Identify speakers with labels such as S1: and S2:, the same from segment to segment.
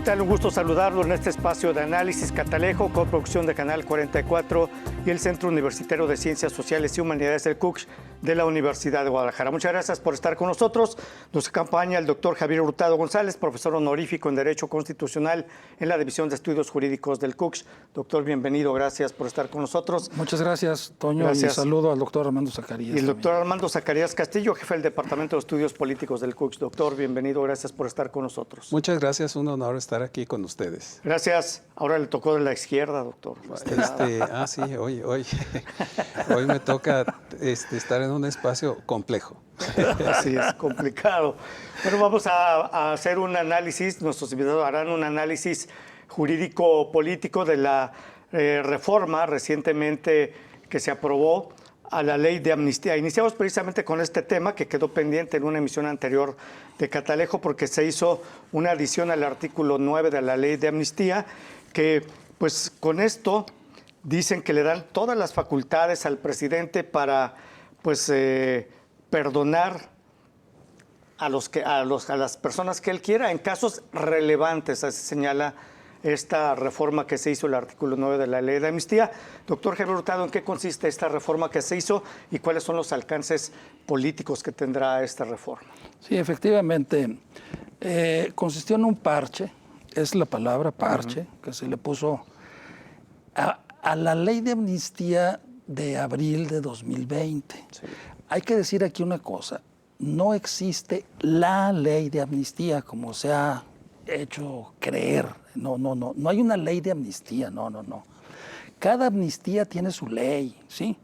S1: ¿Qué tal? Un gusto saludarlo en este espacio de análisis Catalejo, coproducción de Canal 44 y el Centro Universitario de Ciencias Sociales y Humanidades del CUCH de la Universidad de Guadalajara. Muchas gracias por estar con nosotros. Nos acompaña el doctor Javier Hurtado González, profesor honorífico en Derecho Constitucional en la División de Estudios Jurídicos del CUCH. Doctor, bienvenido, gracias por estar con nosotros.
S2: Muchas gracias, Toño,
S1: gracias.
S2: Y saludo al doctor Armando Zacarías.
S1: Y el doctor Armando Zacarías Castillo, jefe del Departamento de Estudios Políticos del CUCH. Doctor, bienvenido, gracias por estar con nosotros.
S3: Muchas gracias, un honor estar aquí con ustedes.
S1: Gracias. Ahora le tocó de la izquierda, doctor.
S3: Sí, hoy me toca estar en un espacio complejo.
S1: Así es, complicado. Bueno, vamos a hacer un análisis, nuestros invitados harán un análisis jurídico-político de la reforma recientemente que se aprobó a la ley de amnistía. Iniciamos precisamente con este tema que quedó pendiente en una emisión anterior de Catalejo porque se hizo una adición al artículo 9 de la ley de amnistía que, pues, con esto dicen que le dan todas las facultades al presidente para, pues, perdonar a las personas que él quiera en casos relevantes, así señala esta reforma que se hizo, el artículo 9 de la ley de amnistía. Doctor Javier Hurtado, ¿en qué consiste esta reforma que se hizo y cuáles son los alcances políticos que tendrá esta reforma?
S2: Sí, efectivamente, consistió en un parche, es la palabra parche, que se le puso a la ley de amnistía de abril de 2020. Sí. Hay que decir aquí una cosa, no existe la ley de amnistía como se ha hecho creer. No hay una ley de amnistía, no. Cada amnistía tiene su ley, ¿sí?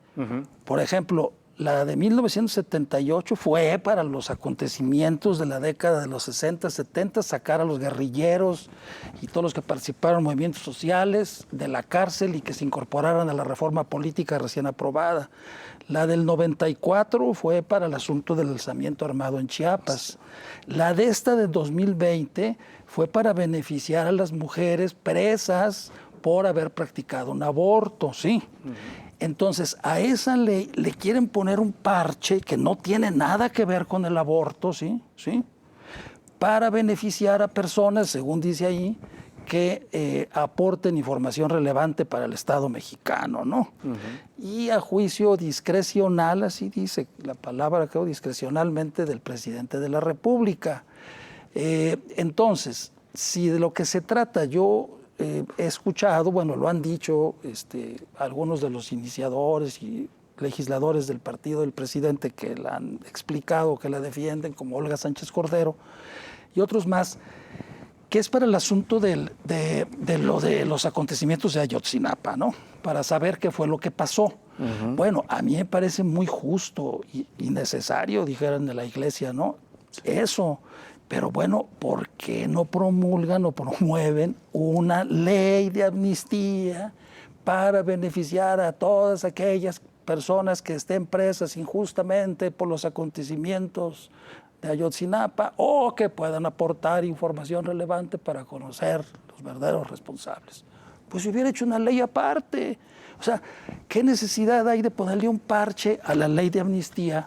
S2: Por ejemplo, la de 1978 fue para los acontecimientos de la década de los 60, 70, sacar a los guerrilleros y todos los que participaron en movimientos sociales de la cárcel y que se incorporaran a la reforma política recién aprobada. La del 94 fue para el asunto del alzamiento armado en Chiapas. La de esta de 2020 fue para beneficiar a las mujeres presas por haber practicado un aborto, ¿sí? Entonces, a esa ley le quieren poner un parche que no tiene nada que ver con el aborto, ¿sí? Para beneficiar a personas, según dice ahí, que aporten información relevante para el Estado mexicano, ¿no? Y a juicio discrecional, así dice la palabra, creo, discrecionalmente del presidente de la República. Entonces, si de lo que se trata yo he escuchado, bueno, lo han dicho algunos de los iniciadores y legisladores del partido del presidente que la han explicado, que la defienden, como Olga Sánchez Cordero y otros más, que es para el asunto de los acontecimientos de Ayotzinapa, ¿no? Para saber qué fue lo que pasó. Bueno, a mí me parece muy justo y necesario, dijeran de la iglesia, ¿no? Sí. Eso. Pero bueno, ¿por qué no promulgan o promueven una ley de amnistía para beneficiar a todas aquellas personas que estén presas injustamente por los acontecimientos de Ayotzinapa o que puedan aportar información relevante para conocer los verdaderos responsables? Pues si hubiera hecho una ley aparte. O sea, ¿qué necesidad hay de ponerle un parche a la ley de amnistía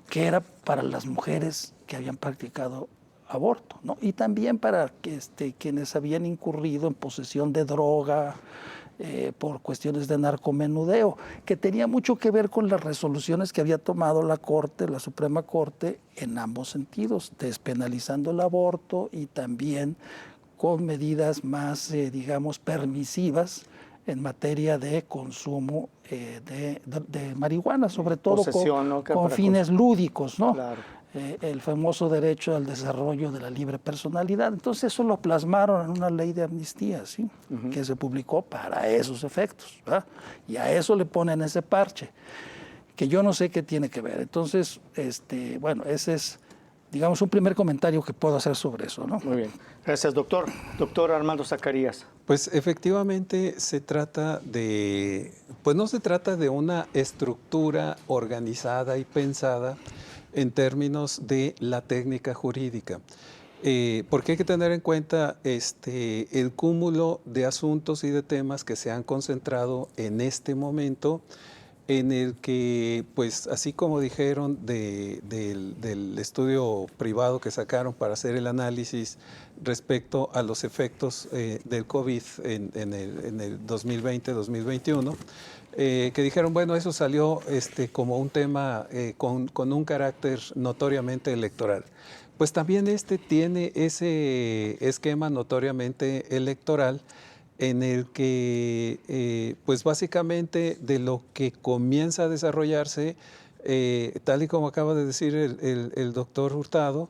S2: que era para las mujeres que habían practicado aborto, ¿no? Y también para que, quienes habían incurrido en posesión de droga por cuestiones de narcomenudeo, que tenía mucho que ver con las resoluciones que había tomado la Corte, la Suprema Corte, en ambos sentidos, despenalizando el aborto y también con medidas más, digamos, permisivas en materia de consumo de marihuana, sobre todo con fines lúdicos, ¿no? Claro. El famoso derecho al desarrollo de la libre personalidad. Entonces eso lo plasmaron en una ley de amnistía, ¿sí? Que se publicó para esos efectos, ¿verdad? Y a eso le ponen ese parche, que yo no sé qué tiene que ver. Entonces, bueno, ese es, digamos, un primer comentario que puedo hacer sobre eso, ¿no?
S1: Muy bien. Gracias, doctor. Doctor Armando Zacarías.
S3: Pues efectivamente se trata pues no se trata de una estructura organizada y pensada en términos de la técnica jurídica. Porque hay que tener en cuenta el cúmulo de asuntos y de temas que se han concentrado en este momento en el que, pues, así como dijeron del estudio privado que sacaron para hacer el análisis respecto a los efectos del COVID en el 2020-2021, que dijeron, bueno, eso salió como un tema con un carácter notoriamente electoral. Pues también tiene ese esquema notoriamente electoral, en el que, pues básicamente de lo que comienza a desarrollarse, tal y como acaba de decir el doctor Hurtado,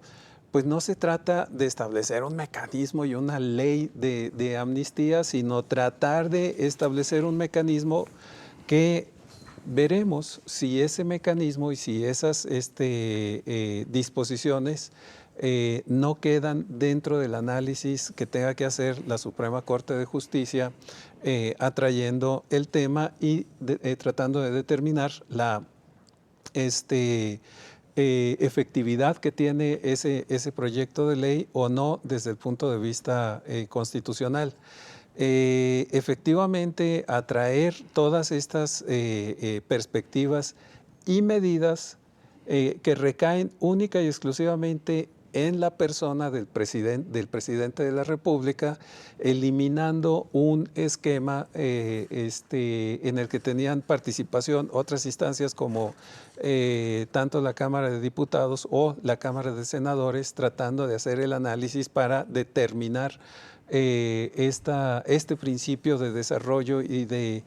S3: pues no se trata de establecer un mecanismo y una ley de amnistía, sino tratar de establecer un mecanismo que veremos si ese mecanismo y si esas disposiciones no quedan dentro del análisis que tenga que hacer la Suprema Corte de Justicia, atrayendo el tema y tratando de determinar la efectividad que tiene ese proyecto de ley o no desde el punto de vista constitucional. Efectivamente, atraer todas estas perspectivas y medidas que recaen única y exclusivamente en la persona del presidente de la República, eliminando un esquema en el que tenían participación otras instancias como tanto la Cámara de Diputados o la Cámara de Senadores, tratando de hacer el análisis para determinar este principio de desarrollo y de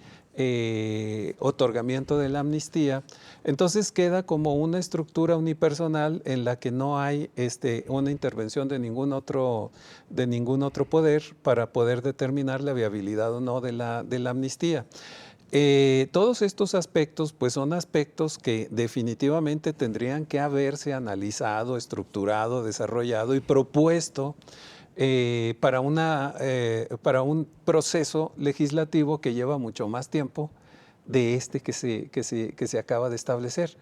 S3: otorgamiento de la amnistía. Entonces queda como una estructura unipersonal en la que no hay una intervención de ningún otro poder para poder determinar la viabilidad o no de la amnistía. Todos estos aspectos pues son aspectos que definitivamente tendrían que haberse analizado, estructurado, desarrollado y propuesto para un proceso legislativo que lleva mucho más tiempo de que se acaba de establecer,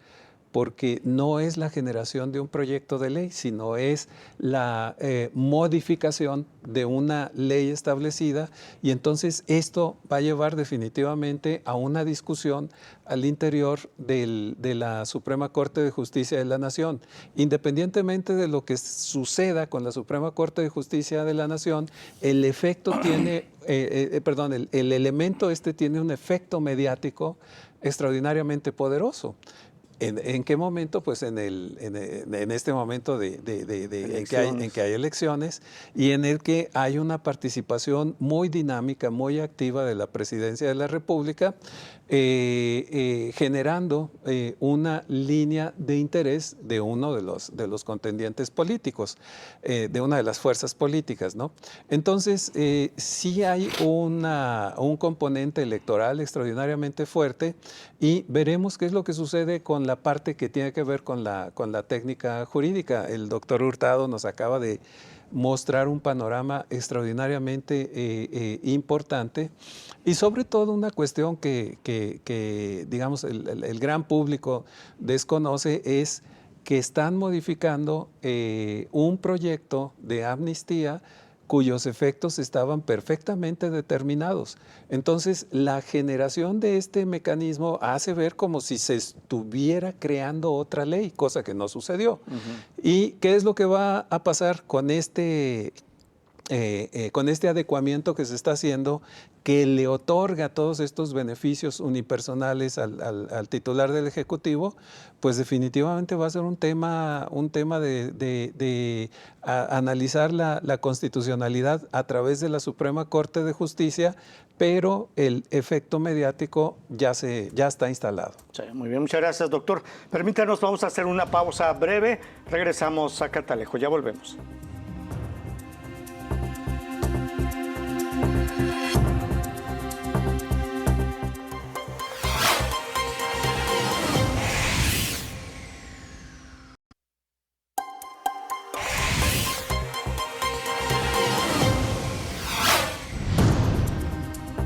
S3: porque no es la generación de un proyecto de ley, sino es la modificación de una ley establecida, y entonces esto va a llevar definitivamente a una discusión al interior de la Suprema Corte de Justicia de la Nación. Independientemente de lo que suceda con la Suprema Corte de Justicia de la Nación, el efecto tiene, el elemento tiene un efecto mediático extraordinariamente poderoso. ¿En qué momento? Pues en este momento en que hay elecciones y en el que hay una participación muy dinámica, muy activa de la Presidencia de la República, generando una línea de interés de uno de los contendientes políticos, de una de las fuerzas políticas, ¿no? Entonces, sí hay un componente electoral extraordinariamente fuerte, y veremos qué es lo que sucede con la parte que tiene que ver con la técnica jurídica. El doctor Hurtado nos acaba de mostrar un panorama extraordinariamente importante, y sobre todo una cuestión que digamos, el gran público desconoce, es que están modificando un proyecto de amnistía cuyos efectos estaban perfectamente determinados. Entonces, la generación de este mecanismo hace ver como si se estuviera creando otra ley, cosa que no sucedió. ¿Y qué es lo que va a pasar con este adecuamiento que se está haciendo, que le otorga todos estos beneficios unipersonales al titular del Ejecutivo? Pues definitivamente va a ser un tema de analizar la constitucionalidad a través de la Suprema Corte de Justicia, pero el efecto mediático ya está instalado.
S1: Sí, muy bien, muchas gracias, doctor. Permítanos, vamos a hacer una pausa breve. Regresamos a Catalejo, ya volvemos.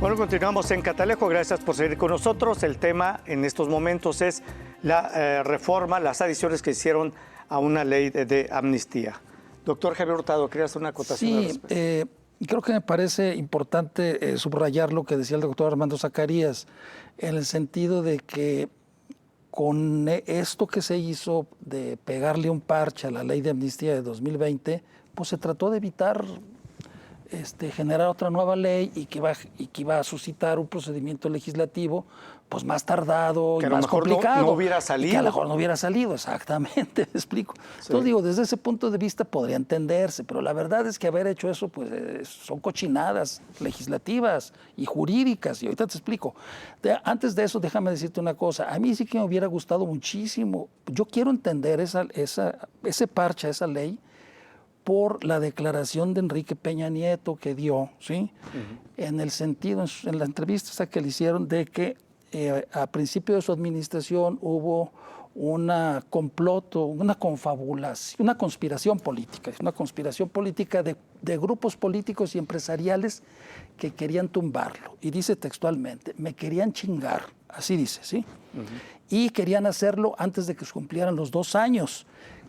S1: Bueno, continuamos en Catalejo. Gracias por seguir con nosotros. El tema en estos momentos es la reforma, las adiciones que hicieron a una ley de amnistía. Doctor Javier Hurtado, ¿quería hacer una acotación al respecto?
S2: Y creo que me parece importante subrayar lo que decía el doctor Armando Zacarías, en el sentido de que con esto que se hizo de pegarle un parche a la ley de amnistía de 2020, pues se trató de evitar generar otra nueva ley y que iba a suscitar un procedimiento legislativo pues más tardado
S1: que
S2: y
S1: a lo
S2: más
S1: mejor
S2: complicado.
S1: no hubiera salido.
S2: Y que a lo mejor no hubiera salido, exactamente, me explico.
S1: Sí.
S2: Entonces digo, desde ese punto de vista podría entenderse, pero la verdad es que haber hecho eso pues son cochinadas legislativas y jurídicas, y ahorita te explico. Antes de eso, déjame decirte una cosa, a mí sí que me hubiera gustado muchísimo, yo quiero entender ese parche, esa ley, por la declaración de Enrique Peña Nieto que dio, ¿sí? En el sentido, en la entrevista esa que le hicieron, de que a principio de su administración hubo una comploto, una confabulación, una conspiración política de grupos políticos y empresariales que querían tumbarlo. Y dice textualmente, me querían chingar, así dice, ¿sí? Y querían hacerlo antes de que se cumplieran los 2 años,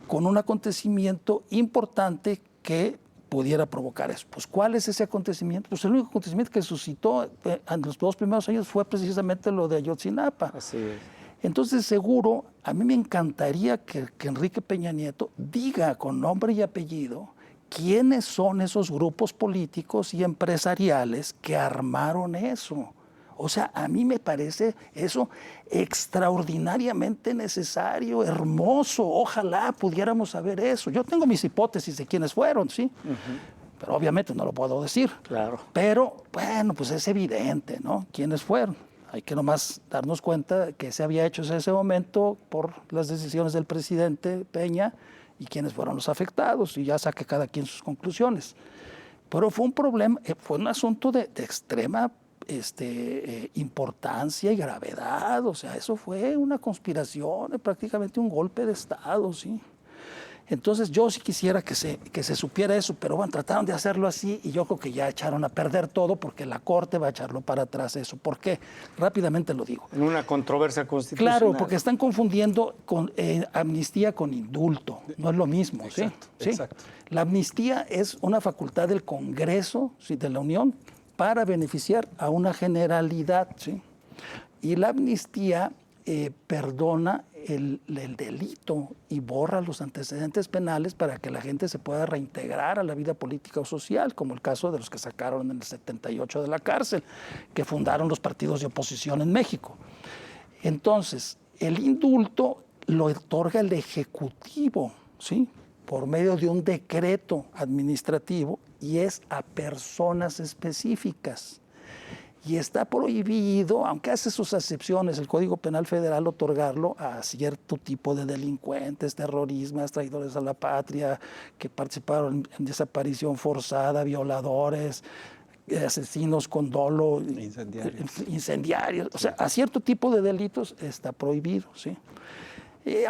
S2: con un acontecimiento importante que pudiera provocar eso. Pues, ¿cuál es ese acontecimiento? Pues el único acontecimiento que suscitó en los 2 primeros años fue precisamente lo de Ayotzinapa.
S1: Así es.
S2: Entonces, seguro, a mí me encantaría que Enrique Peña Nieto diga con nombre y apellido quiénes son esos grupos políticos y empresariales que armaron eso. O sea, a mí me parece eso extraordinariamente necesario, hermoso. Ojalá pudiéramos saber eso. Yo tengo mis hipótesis de quiénes fueron, ¿sí? Pero obviamente no lo puedo decir.
S1: Claro.
S2: Pero, bueno, pues es evidente, ¿no? ¿Quiénes fueron? Hay que nomás darnos cuenta que se había hecho en ese momento por las decisiones del presidente Peña y quiénes fueron los afectados, y ya saque cada quien sus conclusiones. Pero fue un problema, fue un asunto de extrema importancia y gravedad. O sea, eso fue una conspiración, prácticamente un golpe de Estado, ¿sí? Entonces yo sí quisiera que se supiera eso, pero bueno, trataron de hacerlo así y yo creo que ya echaron a perder todo porque la Corte va a echarlo para atrás eso. ¿Por qué? Rápidamente lo digo.
S1: En una controversia constitucional.
S2: Claro, porque están confundiendo amnistía con indulto. No es lo mismo,
S3: Exacto,
S2: ¿sí?
S3: exacto.
S2: La amnistía es una facultad del Congreso, ¿sí?, de la Unión para beneficiar a una generalidad, ¿sí? Y la amnistía perdona el delito y borra los antecedentes penales para que la gente se pueda reintegrar a la vida política o social, como el caso de los que sacaron en el 78 de la cárcel, que fundaron los partidos de oposición en México. Entonces, el indulto lo otorga el Ejecutivo, ¿sí?, por medio de un decreto administrativo, y es a personas específicas. Y está prohibido, aunque hace sus excepciones, el Código Penal Federal, otorgarlo a cierto tipo de delincuentes, terroristas, traidores a la patria, que participaron en desaparición forzada, violadores, asesinos con dolo, incendiarios. O sea, a cierto tipo de delitos está prohibido, ¿sí?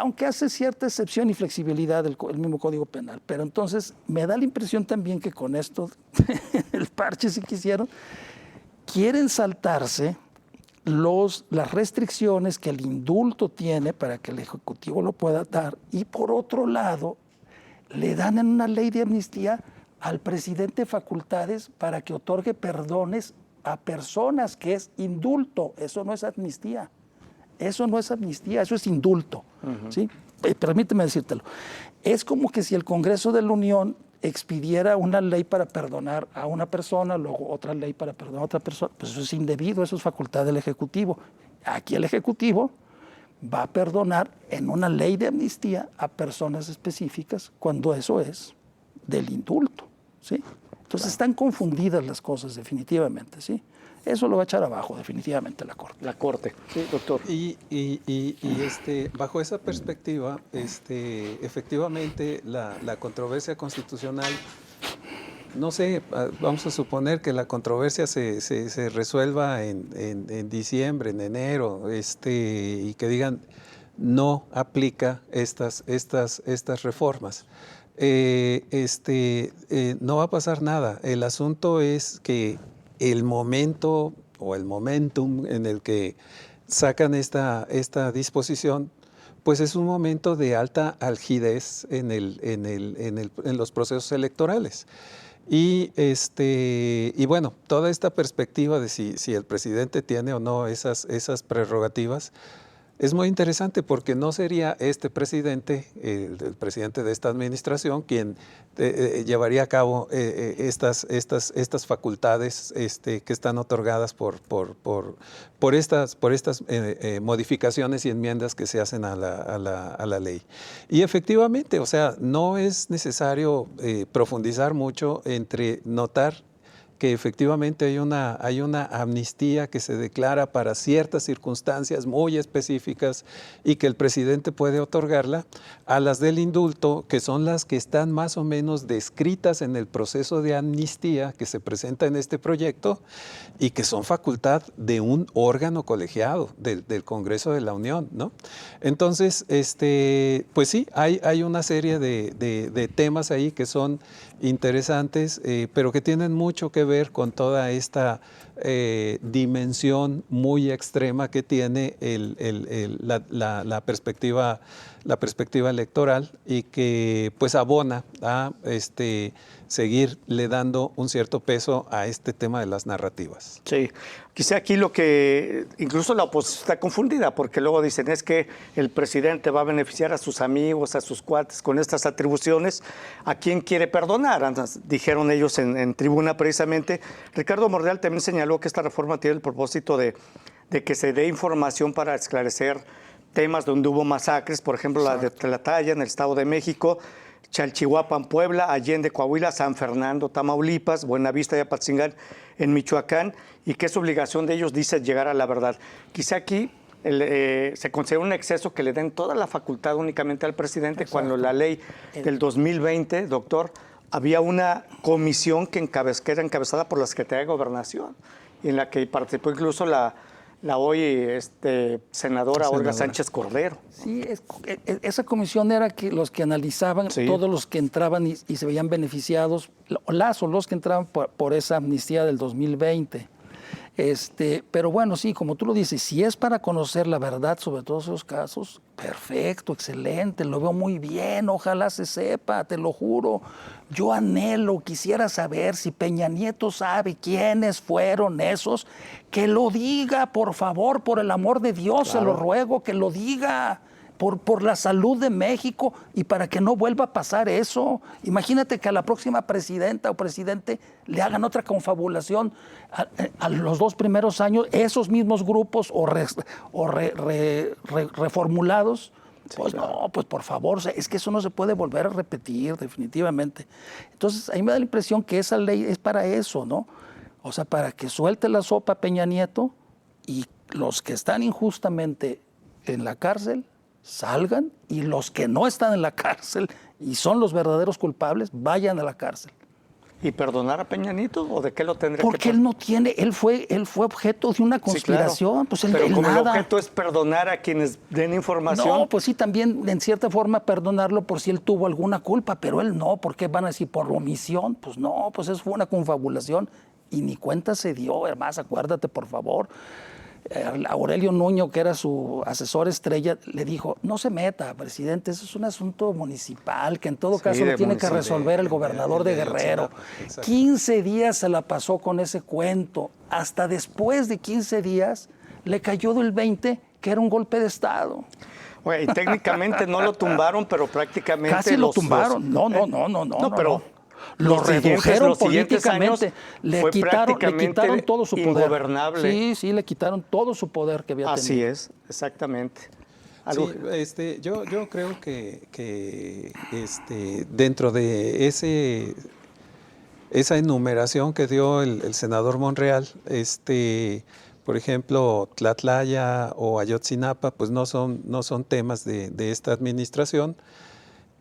S2: Aunque hace cierta excepción y flexibilidad el mismo Código Penal. Pero entonces me da la impresión también que con esto, el parche, si quisieron, quieren saltarse las restricciones que el indulto tiene para que el Ejecutivo lo pueda dar, y por otro lado le dan en una ley de amnistía al presidente facultades para que otorgue perdones a personas, que es indulto. Eso no es amnistía. Eso no es amnistía, eso es indulto. ¿Sí? Permíteme decírtelo. Es como que si el Congreso de la Unión expidiera una ley para perdonar a una persona, luego otra ley para perdonar a otra persona. Pues eso es indebido, eso es facultad del Ejecutivo. Aquí el Ejecutivo va a perdonar en una ley de amnistía a personas específicas cuando eso es del indulto, ¿sí? Entonces están confundidas las cosas definitivamente, ¿sí? Eso lo va a echar abajo definitivamente la Corte.
S1: La Corte, sí, doctor.
S3: Y bajo esa perspectiva, efectivamente la controversia constitucional, no sé, vamos a suponer que la controversia se resuelva en diciembre, en enero, y que digan no aplica estas reformas. No va a pasar nada. El asunto es que el momento o el momentum en el que sacan esta disposición, pues es un momento de alta algidez en los procesos electorales. Y bueno, toda esta perspectiva de si el presidente tiene o no esas prerrogativas es muy interesante, porque no sería este presidente, el presidente de esta administración, quien llevaría a cabo estas facultades que están otorgadas por estas modificaciones y enmiendas que se hacen a la ley. Y efectivamente, o sea, no es necesario profundizar mucho entre notar que efectivamente hay una amnistía que se declara para ciertas circunstancias muy específicas y que el presidente puede otorgarla, a las del indulto, que son las que están más o menos descritas en el proceso de amnistía que se presenta en este proyecto y que son facultad de un órgano colegiado del Congreso de la Unión, ¿no? Entonces, pues sí, hay una serie de temas ahí que son interesantes, pero que tienen mucho que ver con toda esta dimensión muy extrema que tiene la perspectiva electoral, y que pues abona a seguirle dando un cierto peso a este tema de las narrativas.
S1: Sí, quizá aquí lo que incluso la oposición está confundida, porque luego dicen es que el presidente va a beneficiar a sus amigos, a sus cuates con estas atribuciones. ¿A quién quiere perdonar? Dijeron ellos en tribuna precisamente. Ricardo Monreal también señaló que esta reforma tiene el propósito de que se dé información para esclarecer temas donde hubo masacres, por ejemplo, la de Tlatlaya en el Estado de México, Chalchihuapan, Puebla, Allende, Coahuila, San Fernando, Tamaulipas, Buenavista y Apatzingán en Michoacán, y que es obligación de ellos, dice, llegar a la verdad. Quizá aquí se considera un exceso que le den toda la facultad únicamente al presidente. Exacto. Cuando la ley del 2020, doctor, había una comisión que era encabezada por la Secretaría de Gobernación, y en la que participó incluso la hoy senadora Olga Sánchez Cordero.
S2: Sí, esa comisión era los que analizaban, sí, todos los que entraban y se veían beneficiados, los que entraban por esa amnistía del 2020. Pero bueno, sí, como tú lo dices, si es para conocer la verdad sobre todos esos casos, perfecto, excelente, lo veo muy bien, ojalá se sepa, te lo juro. Yo quisiera saber si Peña Nieto sabe quiénes fueron esos, que lo diga, por favor, por el amor de Dios, claro, se lo ruego, que lo diga. Por la salud de México y para que no vuelva a pasar eso. Imagínate que a la próxima presidenta o presidente le hagan otra confabulación a los 2 primeros años, esos mismos grupos reformulados. Sí, pues claro. No, pues por favor, es que eso no se puede volver a repetir definitivamente. Entonces, a mí me da la impresión que esa ley es para eso, ¿no? O sea, para que suelte la sopa Peña Nieto y los que están injustamente en la cárcel salgan, y los que no están en la cárcel y son los verdaderos culpables vayan a la cárcel.
S1: ¿Y perdonar a Peña Nieto? ¿O de qué lo tendría
S2: Porque él no tiene, él fue objeto de una conspiración. Sí, claro. Pues
S1: pero como el objeto es perdonar a quienes den información.
S2: No, pues sí, también en cierta forma perdonarlo por si él tuvo alguna culpa, pero él no. ¿Por qué van a decir por omisión? Pues no, pues eso fue una confabulación y ni cuenta se dio. Además, acuérdate, por favor. Aurelio Nuño, que era su asesor estrella, le dijo, no se meta, presidente, eso es un asunto municipal, que en todo caso lo tiene que resolver el gobernador de Guerrero. 15 días se la pasó con ese cuento. Hasta después de 15 días le cayó del 20 que era un golpe de Estado.
S1: Oye, y técnicamente no lo tumbaron, pero prácticamente
S2: casi lo tumbaron. No, pero lo redujeron políticamente, le quitaron todo su poder.
S1: Ingobernable.
S2: Sí, le quitaron todo su poder que había tenido.
S1: Así es, exactamente.
S3: Sí, yo creo que dentro de esa enumeración que dio el senador Monreal, por ejemplo, Tlatlaya o Ayotzinapa, pues no son temas de esta administración.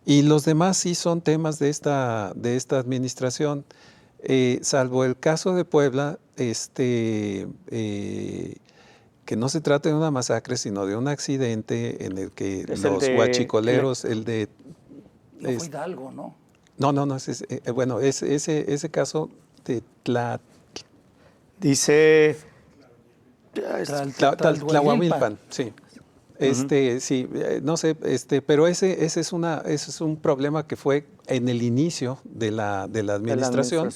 S3: Y los demás sí son temas de esta administración, salvo el caso de Puebla, que no se trata de una masacre, sino de un accidente en el que los huachicoleros,
S2: no fue Hidalgo, ¿no?
S3: No, ese caso de
S1: Dice...
S3: Tlahuamilpan, sí. Sí, no sé, pero ese es un problema que fue en el inicio de la administración.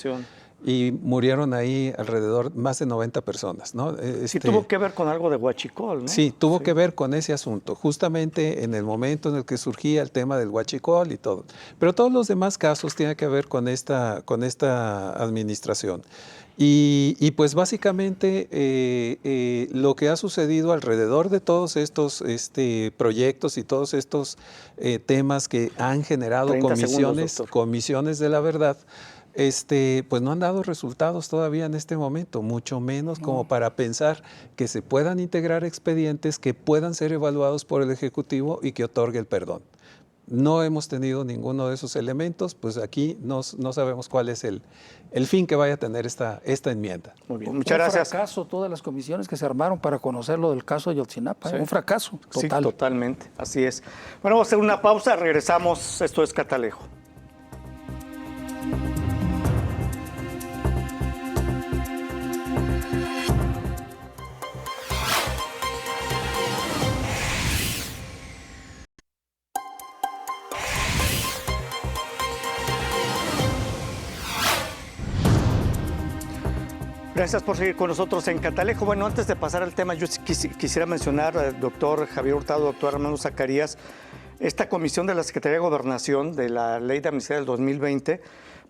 S3: Y murieron ahí alrededor más de 90 personas, ¿no?
S1: Sí, tuvo que ver con algo de huachicol, ¿no?
S3: Sí, tuvo que ver con ese asunto, justamente en el momento en el que surgía el tema del huachicol y todo. Pero todos los demás casos tienen que ver con esta administración. Y pues básicamente lo que ha sucedido alrededor de todos estos proyectos y todos estos temas que han generado comisiones de la verdad, pues no han dado resultados todavía en este momento, mucho menos como para pensar que se puedan integrar expedientes que puedan ser evaluados por el Ejecutivo y que otorgue el perdón. No hemos tenido ninguno de esos elementos, pues aquí no sabemos cuál es el fin que vaya a tener esta enmienda.
S1: Muy bien, muchas gracias.
S2: Un fracaso todas las comisiones que se armaron para conocer lo del caso de Ayotzinapa, un fracaso total.
S1: Sí, totalmente, así es. Bueno, vamos a hacer una pausa, regresamos, esto es Catalejo. Gracias por seguir con nosotros en Catalejo. Bueno, antes de pasar al tema, yo quisiera mencionar al doctor Javier Hurtado, doctor Armando Zacarías, esta comisión de la Secretaría de Gobernación de la Ley de Amnistía del 2020,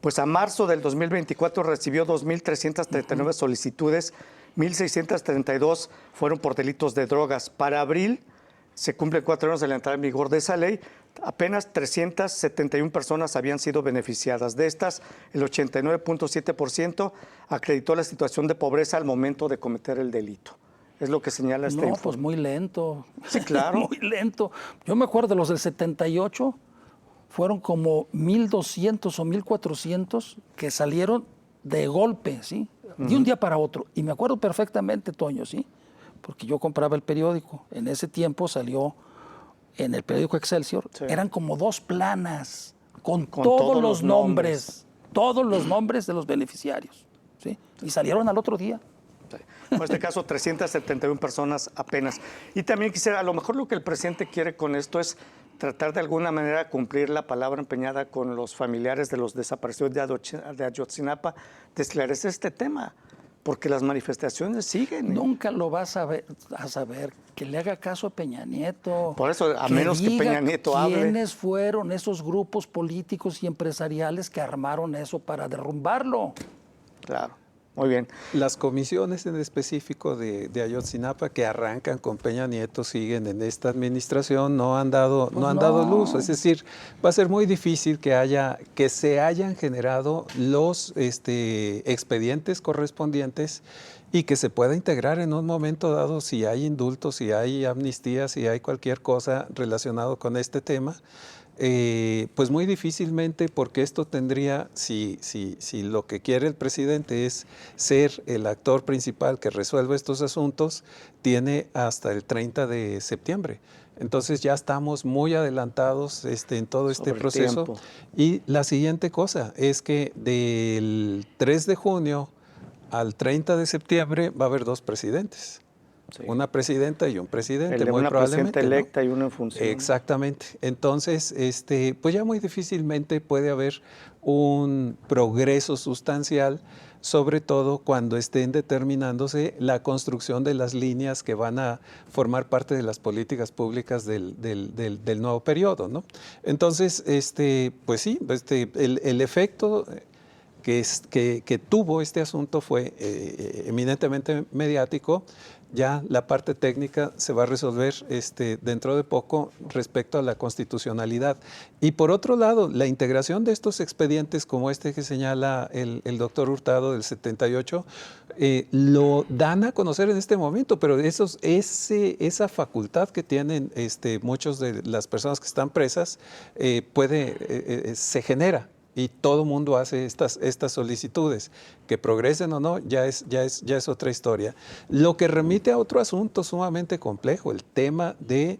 S1: pues a marzo del 2024 recibió 2.339 solicitudes, 1.632 fueron por delitos de drogas. Para abril se cumplen 4 años de la entrada en vigor de esa ley. Apenas 371 personas habían sido beneficiadas. De estas, el 89.7% acreditó la situación de pobreza al momento de cometer el delito. Es lo que señala este informe.
S2: No, pues muy lento.
S1: Sí, claro.
S2: Muy lento. Yo me acuerdo de los del 78, fueron como 1.200 o 1.400 que salieron de golpe, ¿sí? De un día para otro. Y me acuerdo perfectamente, Toño, ¿sí? Porque yo compraba el periódico. En ese tiempo salió en el periódico Excelsior, eran como 2 planas con todos los nombres de los beneficiarios, ¿sí? Y salieron al otro día.
S1: Sí. En este caso, 371 personas apenas. Y también quisiera, a lo mejor lo que el presidente quiere con esto es tratar de alguna manera cumplir la palabra empeñada con los familiares de los desaparecidos de Ayotzinapa, de esclarecer este tema. Porque las manifestaciones siguen.
S2: Nunca lo vas a saber, que le haga caso a Peña Nieto.
S1: Por eso, a menos que Peña Nieto hable.
S2: ¿Quiénes fueron esos grupos políticos y empresariales que armaron eso para derrumbarlo?
S1: Claro, muy bien.
S3: Las comisiones en específico de Ayotzinapa que arrancan con Peña Nieto siguen en esta administración, no han dado luz. Es decir, va a ser muy difícil que se hayan generado los expedientes correspondientes y que se pueda integrar en un momento dado si hay indultos, si hay amnistías, si hay cualquier cosa relacionado con este tema. Pues muy difícilmente, porque esto tendría, si lo que quiere el presidente es ser el actor principal que resuelva estos asuntos, tiene hasta el 30 de septiembre. Entonces ya estamos muy adelantados en todo este proceso. Y la siguiente cosa es que del 3 de junio al 30 de septiembre va a haber 2 presidentes. Sí. Una presidenta y un presidente, muy
S1: una
S3: probablemente.
S1: Presidenta electa, ¿no? Y uno en función.
S3: Exactamente. Entonces, pues ya muy difícilmente puede haber un progreso sustancial, sobre todo cuando estén determinándose la construcción de las líneas que van a formar parte de las políticas públicas del nuevo periodo, ¿no? Entonces, pues sí, el efecto que tuvo este asunto fue eminentemente mediático. Ya la parte técnica se va a resolver dentro de poco respecto a la constitucionalidad. Y por otro lado, la integración de estos expedientes como este que señala el doctor Hurtado del 78, lo dan a conocer en este momento, pero esa facultad que tienen muchos de las personas que están presas se genera. Y todo mundo hace estas solicitudes. Que progresen o no, ya es otra historia. Lo que remite a otro asunto sumamente complejo, el tema de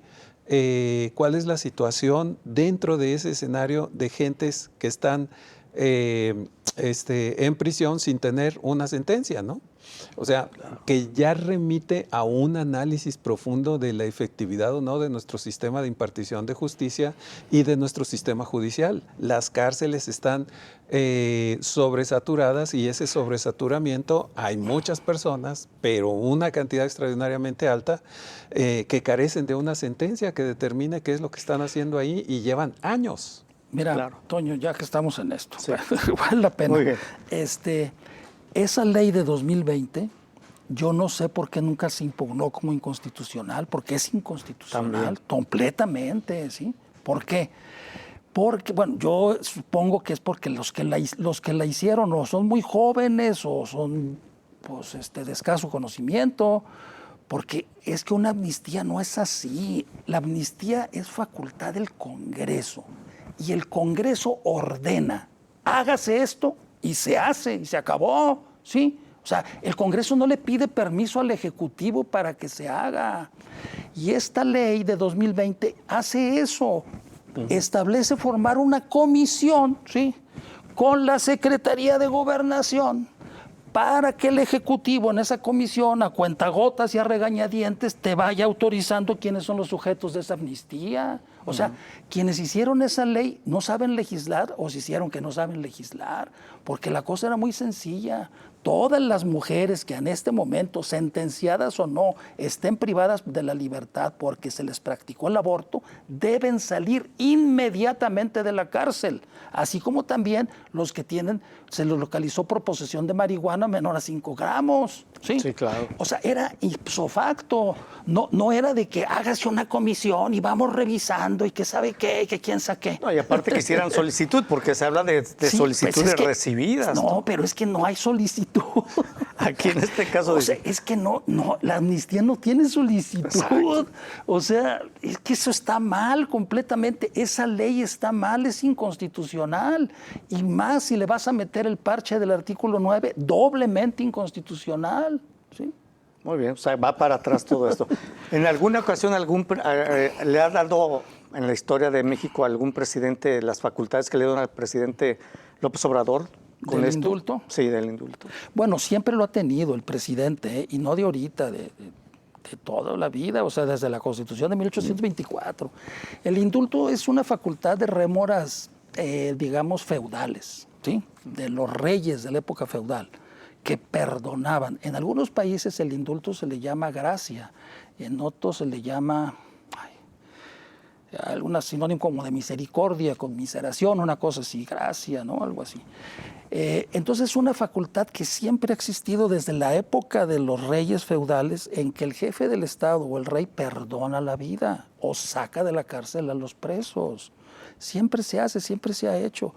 S3: cuál es la situación dentro de ese escenario de gentes que están en prisión sin tener una sentencia, ¿no? O sea, que ya remite a un análisis profundo de la efectividad o no de nuestro sistema de impartición de justicia y de nuestro sistema judicial. Las cárceles están sobresaturadas y ese sobresaturamiento hay muchas personas, pero una cantidad extraordinariamente alta, que carecen de una sentencia que determine qué es lo que están haciendo ahí y llevan años.
S2: Mira,
S1: Claro.
S2: Toño, ya que estamos en esto,
S1: Sí.
S2: vale la pena.
S1: Muy bien.
S2: Esa ley de 2020, yo no sé por qué nunca se impugnó como inconstitucional, porque es inconstitucional
S1: También.
S2: completamente, ¿sí? ¿Por qué? Porque, bueno, yo supongo que es porque los que la hicieron o son muy jóvenes o son pues, de escaso conocimiento, porque es que una amnistía no es así. La amnistía es facultad del Congreso y el Congreso ordena, hágase esto y se hace y se acabó, ¿sí? O sea, el Congreso no le pide permiso al Ejecutivo para que se haga. Y esta ley de 2020 hace eso. Establece formar una comisión, ¿sí?, con la Secretaría de Gobernación para que el Ejecutivo en esa comisión, a cuentagotas y a regañadientes, te vaya autorizando quiénes son los sujetos de esa amnistía. O sea, quienes hicieron esa ley no saben legislar o se hicieron que no saben legislar, porque la cosa era muy sencilla. Todas las mujeres que en este momento, sentenciadas o no, estén privadas de la libertad porque se les practicó el aborto, deben salir inmediatamente de la cárcel. Así como también los que se los localizó por posesión de marihuana menor a 5 gramos. ¿Sí?
S1: Sí, claro.
S2: O sea, era ipso facto. No era de que hágase una comisión y vamos revisando y que sabe qué, que quién sabe.
S1: No, y aparte que hicieran solicitud, porque se habla de
S2: Sí, pues
S1: solicitudes
S2: es que-
S1: recibidas.
S2: No, pero es que no hay solicitud.
S1: Aquí en este caso.
S2: O sea, es que no, la amnistía no tiene solicitud.
S1: Exacto.
S2: O sea, es que eso está mal completamente. Esa ley está mal, es inconstitucional. Y más si le vas a meter el parche del artículo 9, doblemente inconstitucional. ¿Sí?
S1: Muy bien, o sea, va para atrás todo esto. ¿En alguna ocasión le ha dado en la historia de México algún presidente las facultades que le dieron al presidente López Obrador con
S2: ¿Del
S1: esto?
S2: indulto?
S1: Sí, del indulto.
S2: Bueno, siempre lo ha tenido el presidente, y no de ahorita, de toda la vida, o sea, desde la Constitución de 1824. El indulto es una facultad de rémoras, digamos, feudales, ¿sí?, de los reyes de la época feudal, que perdonaban. En algunos países el indulto se le llama gracia, en otros se le llama algún sinónimo como de misericordia, conmiseración, una cosa así, gracia, ¿no? Algo así. Entonces es una facultad que siempre ha existido desde la época de los reyes feudales, en que el jefe del Estado o el rey perdona la vida o saca de la cárcel a los presos. Siempre se hace, siempre se ha hecho.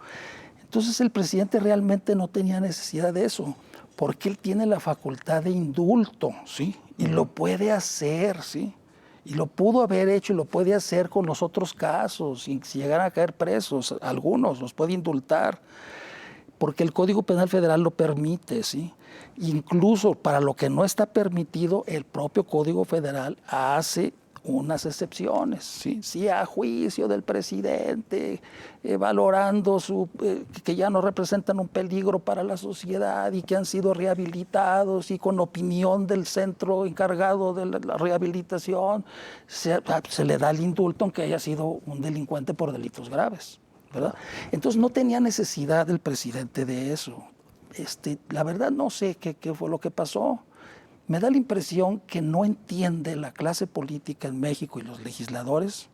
S2: Entonces el presidente realmente no tenía necesidad de eso, porque él tiene la facultad de indulto, ¿sí? Y lo puede hacer, ¿sí? Y lo pudo haber hecho y lo puede hacer con los otros casos. Y si llegaran a caer presos, algunos los puede indultar, porque el Código Penal Federal lo permite, ¿sí? Incluso para lo que no está permitido, el propio Código Federal hace unas excepciones, ¿sí? Sí, a juicio del presidente, valorando que ya no representan un peligro para la sociedad y que han sido rehabilitados, y con opinión del centro encargado de la rehabilitación, se le da el indulto aunque haya sido un delincuente por delitos graves, ¿verdad? Entonces no tenía necesidad el presidente de eso. La verdad no sé qué fue lo que pasó. Me da la impresión que no entiende la clase política en México y los legisladores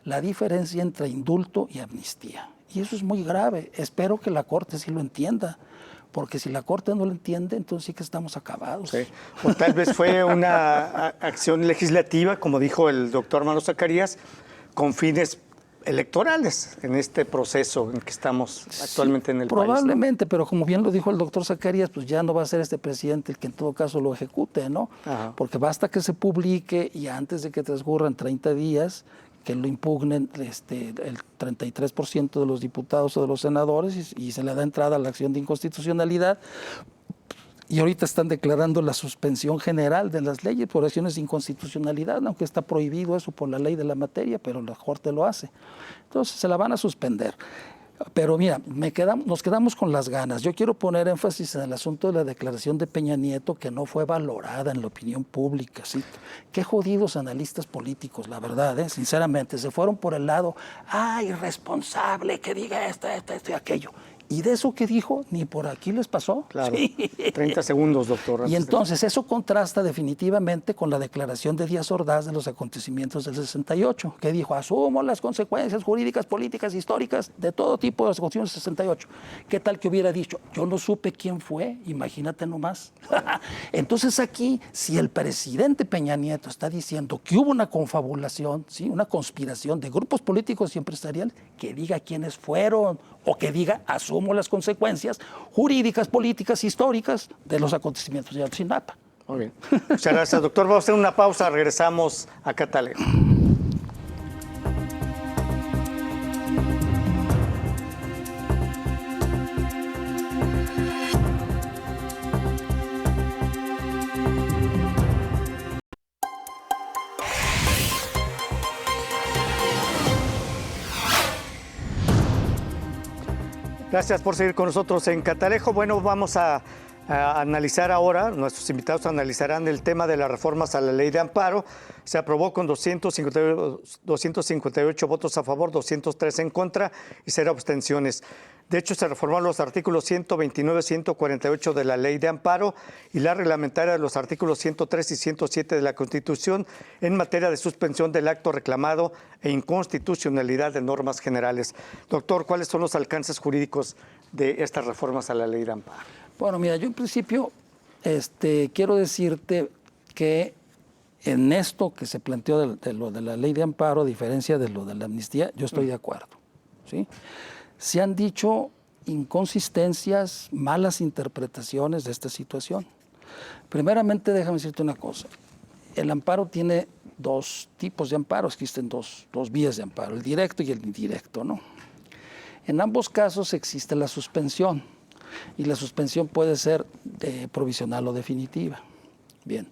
S2: la diferencia entre indulto y amnistía. Y eso es muy grave. Espero que la Corte sí lo entienda, porque si la Corte no lo entiende, entonces sí que estamos acabados.
S1: Sí. O tal vez fue una acción legislativa, como dijo el doctor Armando Zacarías, con fines electorales en este proceso en que estamos actualmente en el país, ¿no?
S2: Probablemente, pero como bien lo dijo el doctor Zacarías, pues ya no va a ser este presidente el que en todo caso lo ejecute, ¿no?
S1: Ajá.
S2: Porque basta que se publique y antes de que transcurran 30 días, que lo impugnen el 33% de los diputados o de los senadores y se le da entrada a la acción de inconstitucionalidad. Y ahorita están declarando la suspensión general de las leyes por acciones de inconstitucionalidad, aunque está prohibido eso por la ley de la materia, pero la Corte lo hace. Entonces se la van a suspender. Pero mira, nos quedamos con las ganas. Yo quiero poner énfasis en el asunto de la declaración de Peña Nieto, que no fue valorada en la opinión pública. ¿Sí? Qué jodidos analistas políticos, la verdad, sinceramente. Se fueron por el lado, irresponsable, que diga esto y aquello. Y de eso que dijo, ni por aquí les pasó.
S1: Claro.
S2: Sí.
S1: 30 segundos, doctor.
S2: Y entonces eso contrasta definitivamente con la declaración de Díaz Ordaz de los acontecimientos del 68, que dijo, asumo las consecuencias jurídicas, políticas, históricas, de todo tipo de los acontecimientos del 68. ¿Qué tal que hubiera dicho? Yo no supe quién fue, imagínate nomás. Entonces aquí, si el presidente Peña Nieto está diciendo que hubo una confabulación, ¿sí? Una conspiración de grupos políticos y empresariales, que diga quiénes fueron, o que diga, asumo las consecuencias jurídicas, políticas, históricas de los acontecimientos de Ayotzinapa.
S1: Muy bien. Muchas gracias, doctor. Vamos a hacer una pausa. Regresamos a Catalejo. Gracias por seguir con nosotros en Catalejo. Bueno, vamos a analizar ahora, nuestros invitados analizarán el tema de las reformas a la ley de amparo. Se aprobó con 258 votos a favor, 203 en contra y 0 abstenciones. De hecho, se reformaron los artículos 129 y 148 de la ley de amparo y la reglamentaria de los artículos 103 y 107 de la Constitución en materia de suspensión del acto reclamado e inconstitucionalidad de normas generales. Doctor, ¿cuáles son los alcances jurídicos de estas reformas a la ley de amparo?
S2: Bueno, mira, yo en principio quiero decirte que en esto que se planteó de lo de la ley de amparo, a diferencia de lo de la amnistía, yo estoy de acuerdo, ¿sí? Se han dicho inconsistencias, malas interpretaciones de esta situación. Primeramente, déjame decirte una cosa. El amparo tiene dos tipos de amparo, existen dos vías de amparo, el directo y el indirecto, ¿no? En ambos casos existe la suspensión. Y la suspensión puede ser provisional o definitiva. Bien,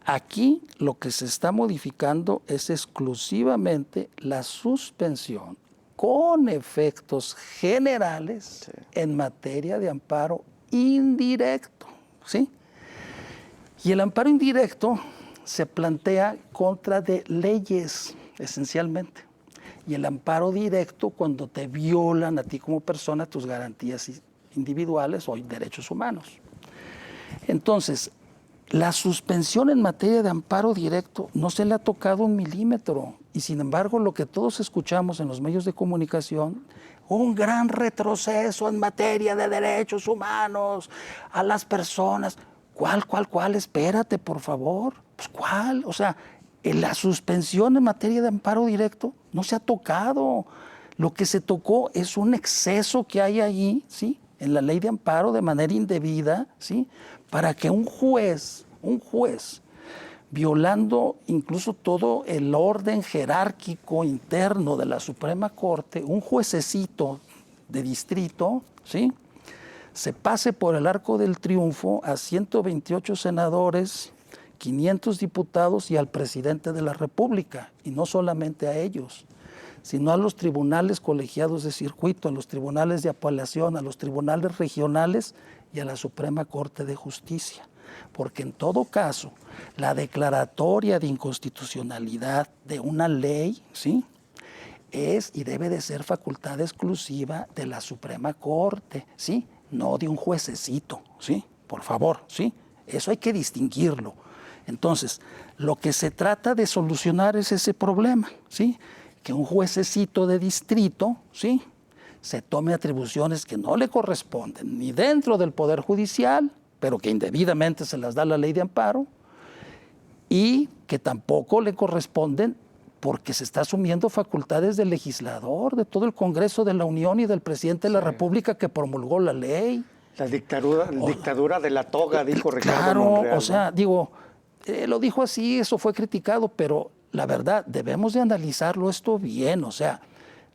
S2: aquí lo que se está modificando es exclusivamente la suspensión con efectos generales en materia de amparo indirecto, ¿sí? Y el amparo indirecto se plantea contra de leyes, esencialmente. Y el amparo directo cuando te violan a ti como persona tus garantías individuales o derechos humanos. Entonces, la suspensión en materia de amparo directo no se le ha tocado un milímetro y sin embargo lo que todos escuchamos en los medios de comunicación, un gran retroceso en materia de derechos humanos a las personas. ¿Cuál? Espérate, por favor. Pues, ¿cuál? O sea, la suspensión en materia de amparo directo no se ha tocado. Lo que se tocó es un exceso que hay allí, ¿sí?, en la ley de amparo de manera indebida, ¿sí?, para que un juez, violando incluso todo el orden jerárquico interno de la Suprema Corte, un juececito de distrito, ¿sí?, se pase por el arco del triunfo a 128 senadores, 500 diputados y al presidente de la República, y no solamente a ellos, sino a los tribunales colegiados de circuito, a los tribunales de apelación, a los tribunales regionales y a la Suprema Corte de Justicia. Porque en todo caso, la declaratoria de inconstitucionalidad de una ley, ¿sí?, es y debe de ser facultad exclusiva de la Suprema Corte, ¿sí?, no de un juececito, ¿sí?, por favor, ¿sí? Eso hay que distinguirlo. Entonces, lo que se trata de solucionar es ese problema, ¿sí?, que un juececito de distrito, ¿sí?, se tome atribuciones que no le corresponden ni dentro del Poder Judicial, pero que indebidamente se las da la ley de amparo, y que tampoco le corresponden porque se está asumiendo facultades del legislador, de todo el Congreso de la Unión y del presidente de la República que promulgó la ley.
S1: La dictadura de la toga, dijo Ricardo
S2: Claro,
S1: Monreal,
S2: o sea, digo, lo dijo así, eso fue criticado, pero la verdad, debemos de analizarlo esto bien, o sea,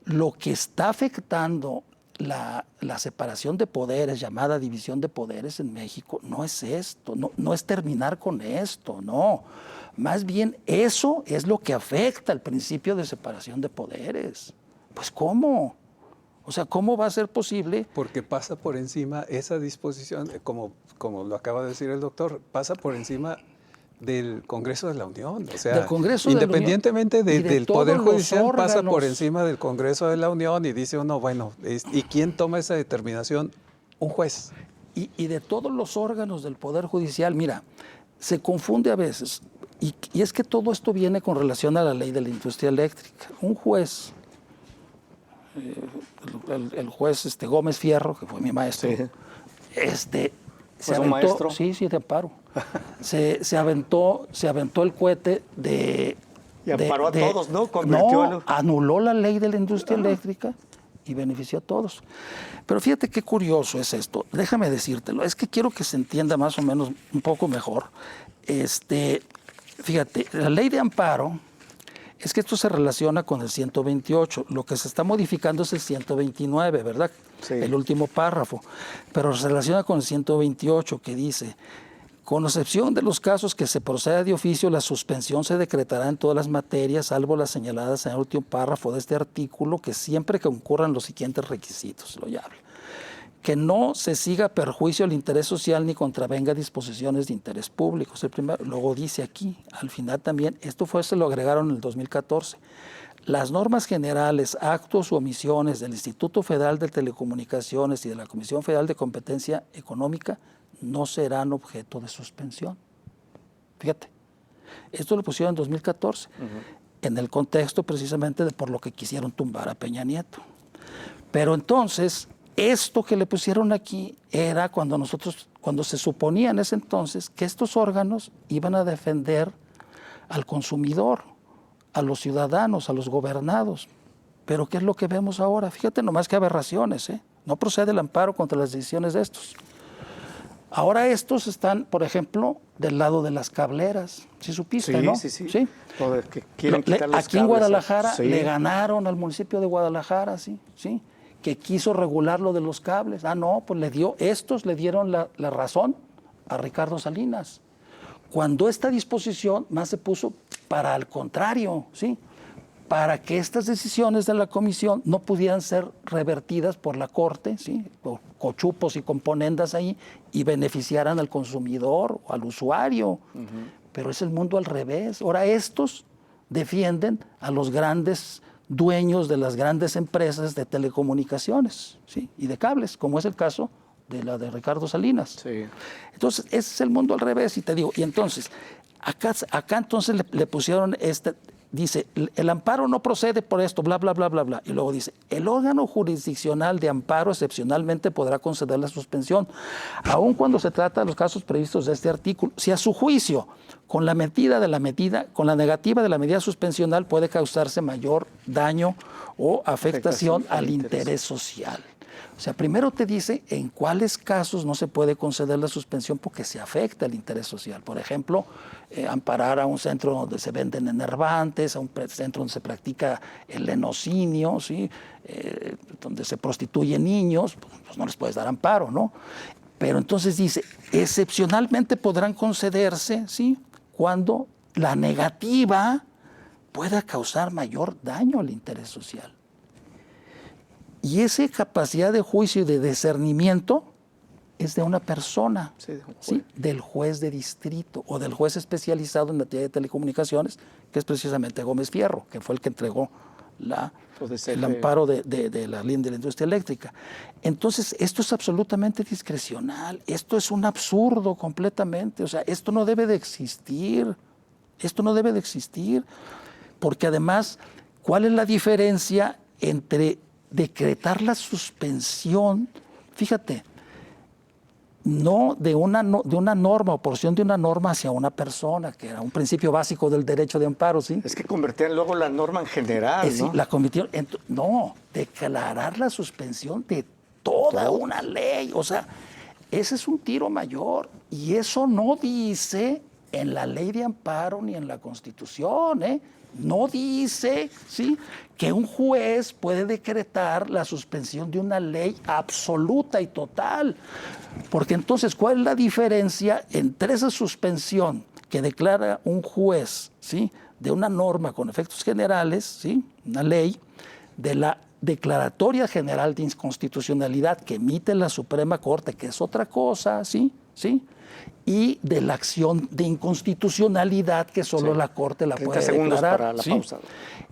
S2: lo que está afectando la separación de poderes, llamada división de poderes en México, no es esto, no es terminar con esto, no. Más bien, eso es lo que afecta al principio de separación de poderes. Pues, ¿cómo? O sea, ¿cómo va a ser posible?
S3: Porque pasa por encima esa disposición, como lo acaba de decir el doctor, pasa por encima del Congreso de la Unión. O sea,
S2: Del Congreso de la
S3: independientemente
S2: Unión y de
S3: del
S2: todos
S3: Poder
S2: los
S3: Judicial, pasa por
S2: órganos.
S3: encima del Congreso de la Unión y dice uno, bueno, ¿y quién toma esa determinación? Un juez.
S2: Y de todos los órganos del Poder Judicial, mira, se confunde a veces. Y es que todo esto viene con relación a la ley de la industria eléctrica. Un juez, el juez Gómez Fierro, que fue mi maestro,
S1: Sí.
S2: se
S1: ¿Fue su
S2: aventó,
S1: maestro?
S2: sí, de amparo. se aventó el cohete de...
S1: Y amparó a todos, ¿no? Convirtió
S2: No, anuló la ley de la industria eléctrica y benefició a todos. Pero fíjate qué curioso es esto. Déjame decírtelo. Es que quiero que se entienda más o menos un poco mejor. Fíjate, la ley de amparo, es que esto se relaciona con el 128. Lo que se está modificando es el 129, ¿verdad?
S1: Sí.
S2: El último párrafo. Pero se relaciona con el 128, que dice: con excepción de los casos que se proceda de oficio, la suspensión se decretará en todas las materias, salvo las señaladas en el último párrafo de este artículo, que siempre que concurran los siguientes requisitos, lo llave. Que no se siga perjuicio al interés social ni contravenga disposiciones de interés público. Es el primero. Luego dice aquí, al final también, se lo agregaron en el 2014. Las normas generales, actos u omisiones del Instituto Federal de Telecomunicaciones y de la Comisión Federal de Competencia Económica no serán objeto de suspensión. Fíjate, esto lo pusieron en 2014, en el contexto precisamente de por lo que quisieron tumbar a Peña Nieto. Pero entonces, esto que le pusieron aquí era cuando se suponía en ese entonces que estos órganos iban a defender al consumidor, a los ciudadanos, a los gobernados. Pero ¿qué es lo que vemos ahora? Fíjate nomás qué aberraciones, ¿eh? No procede el amparo contra las decisiones de estos. Ahora estos están, por ejemplo, del lado de las cableras. ¿Sí supiste, no?
S1: Sí. Lo de que quieren quitar los
S2: aquí en
S1: cables,
S2: Guadalajara
S1: sí.
S2: le ganaron al municipio de Guadalajara, sí, que quiso regular lo de los cables. No, pues estos le dieron la razón a Ricardo Salinas. Cuando esta disposición más se puso para el contrario, ¿sí? Para que estas decisiones de la comisión no pudieran ser revertidas por la Corte, ¿sí? Por cochupos y componendas ahí, y beneficiaran al consumidor o al usuario. Pero es el mundo al revés. Ahora estos defienden a los grandes dueños de las grandes empresas de telecomunicaciones, ¿sí? Y de cables, como es el caso de la de Ricardo Salinas.
S1: Sí.
S2: Entonces, ese es el mundo al revés, y te digo, y entonces, acá entonces le pusieron dice, el amparo no procede por esto, bla, bla, bla, bla, bla. Y luego dice, el órgano jurisdiccional de amparo excepcionalmente podrá conceder la suspensión, aun cuando se trata de los casos previstos de este artículo, si a su juicio, con la negativa de la medida suspensional puede causarse mayor daño o afectación al interés social. O sea, primero te dice en cuáles casos no se puede conceder la suspensión porque se afecta el interés social. Por ejemplo, amparar a un centro donde se venden enervantes, a un centro donde se practica el lenocinio, ¿sí? Donde se prostituyen niños, pues no les puedes dar amparo, ¿no? Pero entonces dice, excepcionalmente podrán concederse, ¿sí? Cuando la negativa pueda causar mayor daño al interés social. Y esa capacidad de juicio y de discernimiento es de una persona, ¿sí? Del juez de distrito o del juez especializado en materia de telecomunicaciones, que es precisamente Gómez Fierro, que fue el que entregó el amparo de la ley de la industria eléctrica. Entonces, esto es absolutamente discrecional, esto es un absurdo completamente, o sea, esto no debe de existir, porque además, ¿cuál es la diferencia entre decretar la suspensión, fíjate, no de una norma o porción de una norma hacia una persona, que era un principio básico del derecho de amparo, ¿sí?
S1: Es que convertían luego la norma en general, ¿no?
S2: La convirtieron declarar la suspensión de toda una ley, o sea, ese es un tiro mayor, y eso no dice en la ley de amparo ni en la Constitución, ¿eh? No dice, ¿sí?, que un juez puede decretar la suspensión de una ley absoluta y total. Porque entonces, ¿cuál es la diferencia entre esa suspensión que declara un juez, ¿sí?, de una norma con efectos generales, ¿sí?, una ley, de la declaratoria general de inconstitucionalidad que emite la Suprema Corte, que es otra cosa, ¿sí? Y de la acción de inconstitucionalidad que solo la Corte la puede
S1: 30 segundos
S2: declarar.
S1: para la pausa.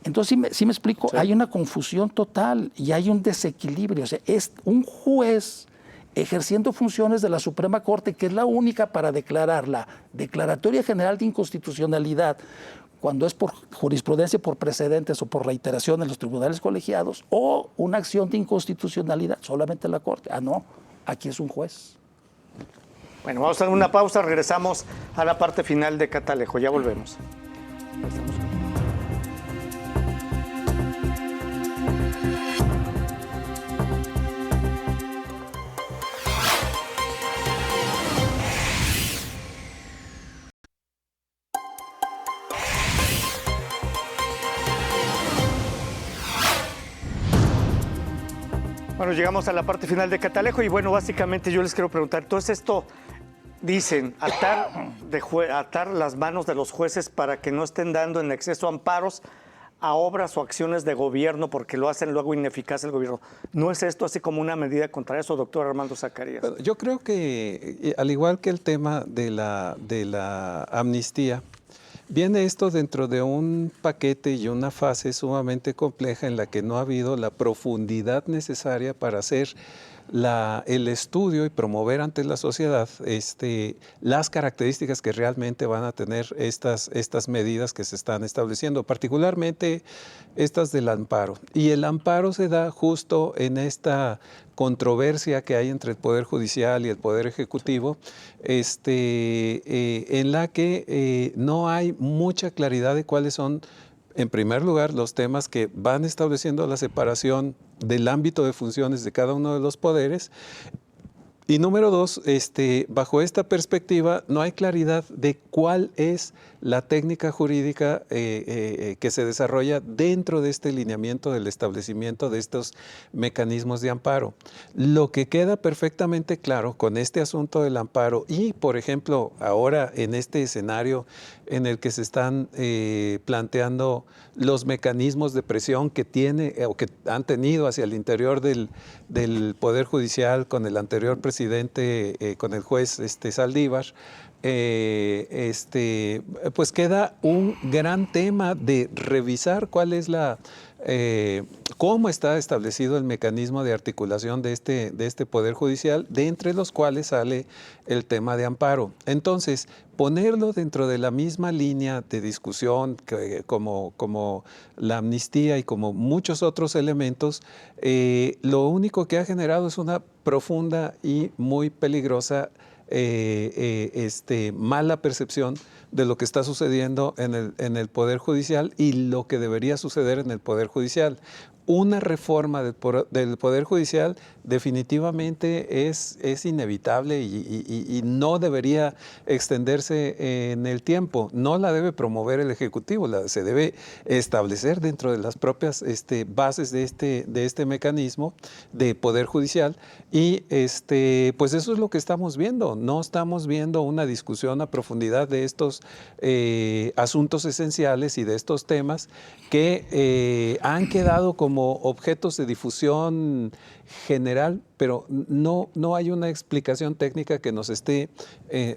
S2: Entonces, sí me explico, hay una confusión total y hay un desequilibrio. O sea, es un juez ejerciendo funciones de la Suprema Corte, que es la única para declarar la declaratoria general de inconstitucionalidad cuando es por jurisprudencia, por precedentes o por reiteración en los tribunales colegiados, o una acción de inconstitucionalidad, solamente la Corte. Ah, no, aquí es un juez.
S1: Bueno, vamos a hacer una pausa, regresamos a la parte final de Catalejo, ya volvemos. Bueno, llegamos a la parte final de Catalejo y bueno, básicamente yo les quiero preguntar, entonces esto, dicen, atar las manos de los jueces para que no estén dando en exceso amparos a obras o acciones de gobierno porque lo hacen luego ineficaz el gobierno. ¿No es esto así como una medida contra eso, doctor Armando Zacarías?
S3: Bueno, yo creo que, al igual que el tema de la amnistía, viene esto dentro de un paquete y una fase sumamente compleja en la que no ha habido la profundidad necesaria para hacer el estudio y promover ante la sociedad las características que realmente van a tener estas medidas que se están estableciendo, particularmente estas del amparo. Y el amparo se da justo en esta controversia que hay entre el Poder Judicial y el Poder Ejecutivo, en la que no hay mucha claridad de cuáles son, en primer lugar, los temas que van estableciendo la separación del ámbito de funciones de cada uno de los poderes. Y número dos, bajo esta perspectiva no hay claridad de cuál es la técnica jurídica que se desarrolla dentro de este lineamiento del establecimiento de estos mecanismos de amparo. Lo que queda perfectamente claro con este asunto del amparo y, por ejemplo, ahora en este escenario en el que se están planteando los mecanismos de presión que tiene o que han tenido hacia el interior del Poder Judicial con el anterior presidente, con el juez Saldívar, pues queda un gran tema de revisar cuál es cómo está establecido el mecanismo de articulación de este Poder Judicial, de entre los cuales sale el tema de amparo. Entonces, ponerlo dentro de la misma línea de discusión como la amnistía y como muchos otros elementos, lo único que ha generado es una profunda y muy peligrosa mala percepción de lo que está sucediendo en el Poder Judicial y lo que debería suceder en el Poder Judicial. Una reforma del Poder Judicial definitivamente es inevitable y no debería extenderse en el tiempo. No la debe promover el Ejecutivo, se debe establecer dentro de las propias bases de este mecanismo de Poder Judicial. Y pues eso es lo que estamos viendo. No estamos viendo una discusión a profundidad de estos asuntos esenciales y de estos temas que han quedado como objetos de difusión general, pero no hay una explicación técnica que nos esté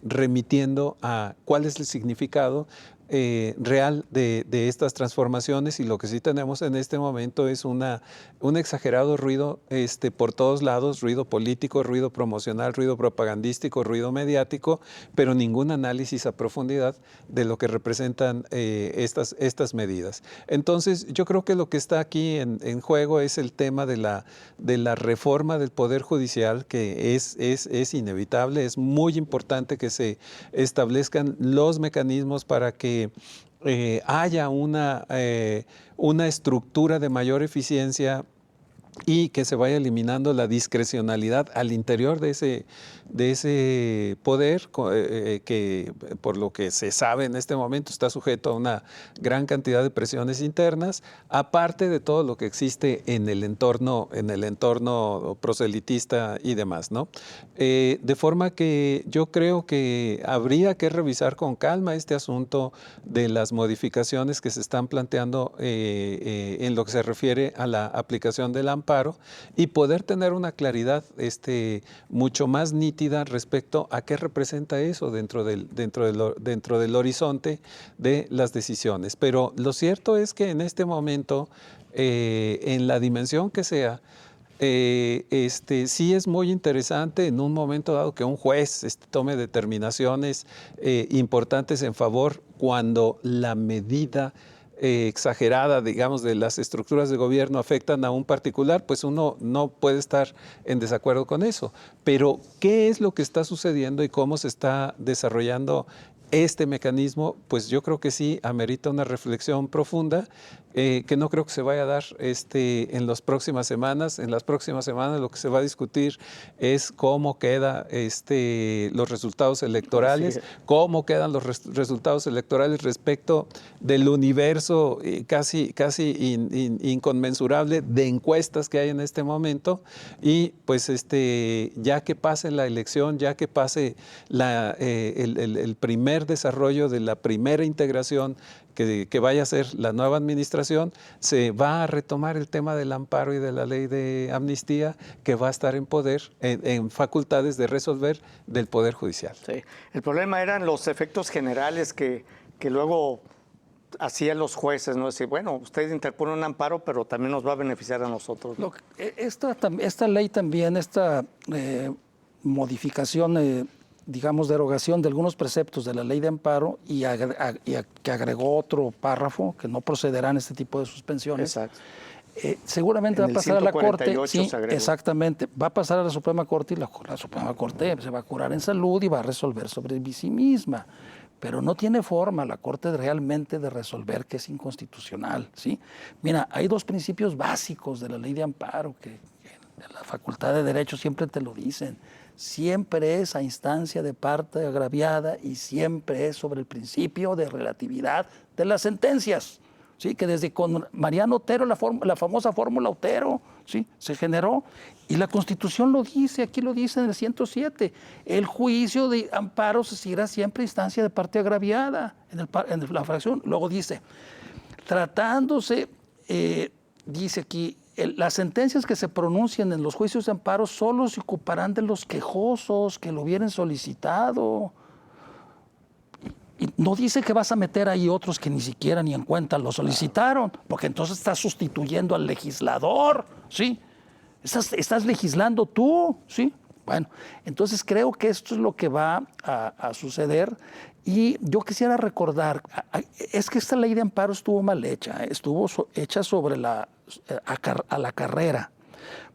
S3: remitiendo a cuál es el significado real de estas transformaciones. Y lo que sí tenemos en este momento es un exagerado ruido por todos lados, ruido político, ruido promocional, ruido propagandístico, ruido mediático, pero ningún análisis a profundidad de lo que representan estas medidas. Entonces, yo creo que lo que está aquí en juego es el tema de la reforma del Poder Judicial, que es inevitable. Es muy importante que se establezcan los mecanismos para que haya una estructura de mayor eficiencia y que se vaya eliminando la discrecionalidad al interior de ese poder que, por lo que se sabe en este momento, está sujeto a una gran cantidad de presiones internas, aparte de todo lo que existe en el entorno proselitista y demás, ¿no? De forma que yo creo que habría que revisar con calma este asunto de las modificaciones que se están planteando en lo que se refiere a la aplicación del amparo y poder tener una claridad mucho más nítida respecto a qué representa eso dentro del horizonte de las decisiones. Pero lo cierto es que en este momento, en la dimensión que sea, sí es muy interesante en un momento dado que un juez tome determinaciones importantes en favor cuando la medida exagerada, digamos, de las estructuras de gobierno afectan a un particular, pues uno no puede estar en desacuerdo con eso. Pero, ¿qué es lo que está sucediendo y cómo se está desarrollando este mecanismo? Pues yo creo que sí amerita una reflexión profunda que no creo que se vaya a dar en las próximas semanas. En las próximas semanas lo que se va a discutir es cómo quedan los resultados electorales, cómo quedan los resultados electorales respecto del universo casi inconmensurable de encuestas que hay en este momento. Y pues ya que pase la elección, ya que pase el primer desarrollo de la primera integración que vaya a ser la nueva administración, se va a retomar el tema del amparo y de la ley de amnistía que va a estar en poder, en facultades de resolver del Poder Judicial.
S1: Sí. El problema eran los efectos generales que luego hacían los jueces, ¿no? Decir, bueno, usted interpone un amparo, pero también nos va a beneficiar a nosotros, ¿no?
S2: Esta ley también, esta modificación, digamos, derogación de algunos preceptos de la ley de amparo y que agregó otro párrafo que no procederán este tipo de suspensiones.
S1: Exacto.
S2: Seguramente
S1: En
S2: va a pasar a la Corte.
S1: 148
S2: Sí,
S1: se agregó.
S2: exactamente. Va a pasar a la Suprema Corte y la Suprema Corte se va a curar en salud y va a resolver sobre sí misma. Pero no tiene forma la Corte realmente de resolver que es inconstitucional, ¿sí? Mira, hay dos principios básicos de la ley de amparo que la Facultad de Derecho siempre te lo dicen. Siempre es a instancia de parte agraviada y siempre es sobre el principio de relatividad de las sentencias. ¿Sí? Que desde con Mariano Otero, la famosa fórmula Otero, ¿sí? Se generó. Y la Constitución lo dice, aquí lo dice en el 107. El juicio de amparo se seguirá siempre a instancia de parte agraviada en la fracción. Luego dice, tratándose, dice aquí, las sentencias que se pronuncien en los juicios de amparo solo se ocuparán de los quejosos que lo hubieran solicitado. Y no dice que vas a meter ahí otros que ni siquiera ni en cuenta lo solicitaron, porque entonces estás sustituyendo al legislador, ¿sí? Estás legislando tú, ¿sí? Bueno, entonces creo que esto es lo que va a suceder. Y yo quisiera recordar, es que esta ley de amparo estuvo mal hecha, estuvo hecha sobre a la carrera,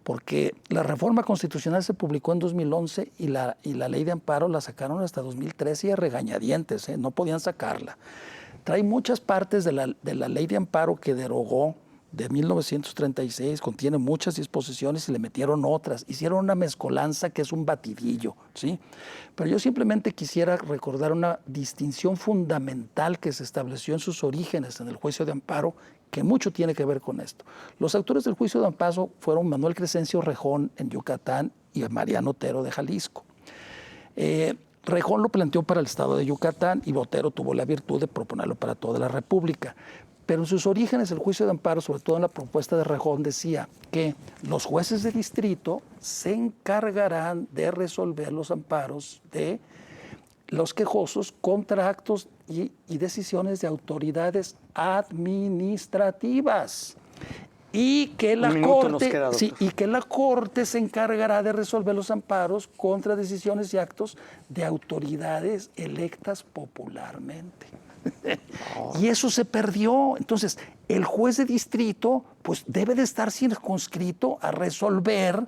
S2: porque la reforma constitucional se publicó en 2011 y la ley de amparo la sacaron hasta 2013 y a regañadientes, no podían sacarla. Trae muchas partes de la ley de amparo que derogó de 1936, contiene muchas disposiciones y le metieron otras. Hicieron una mezcolanza que es un batidillo, ¿sí? Pero yo simplemente quisiera recordar una distinción fundamental que se estableció en sus orígenes en el juicio de amparo, que mucho tiene que ver con esto. Los autores del juicio de amparo fueron Manuel Crescencio Rejón en Yucatán y Mariano Otero de Jalisco. Rejón lo planteó para el estado de Yucatán y Otero tuvo la virtud de proponerlo para toda la República. Pero en sus orígenes el juicio de amparo, sobre todo en la propuesta de Rejón, decía que los jueces de distrito se encargarán de resolver los amparos de los quejosos contra actos y decisiones de autoridades administrativas. Y que la Corte se encargará de resolver los amparos contra decisiones y actos de autoridades electas popularmente. Y eso se perdió. Entonces, el juez de distrito pues debe de estar circunscrito a resolver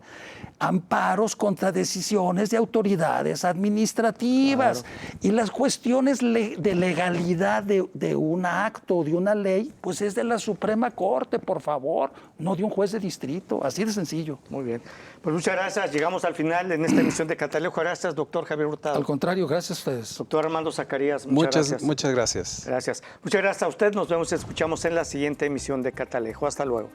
S2: amparos contra decisiones de autoridades administrativas. Claro. Y las cuestiones de legalidad de un acto, de una ley, pues es de la Suprema Corte, por favor, no de un juez de distrito. Así de sencillo.
S1: Muy bien. Pues muchas gracias. Llegamos al final en esta emisión de Catalejo. Gracias, doctor Javier Hurtado.
S2: Al contrario, gracias a ustedes.
S1: Doctor Armando Zacarías, muchas gracias.
S3: Muchas gracias.
S1: Gracias. Muchas gracias a usted. Nos vemos y escuchamos en la siguiente emisión de Catalejo. Hasta luego.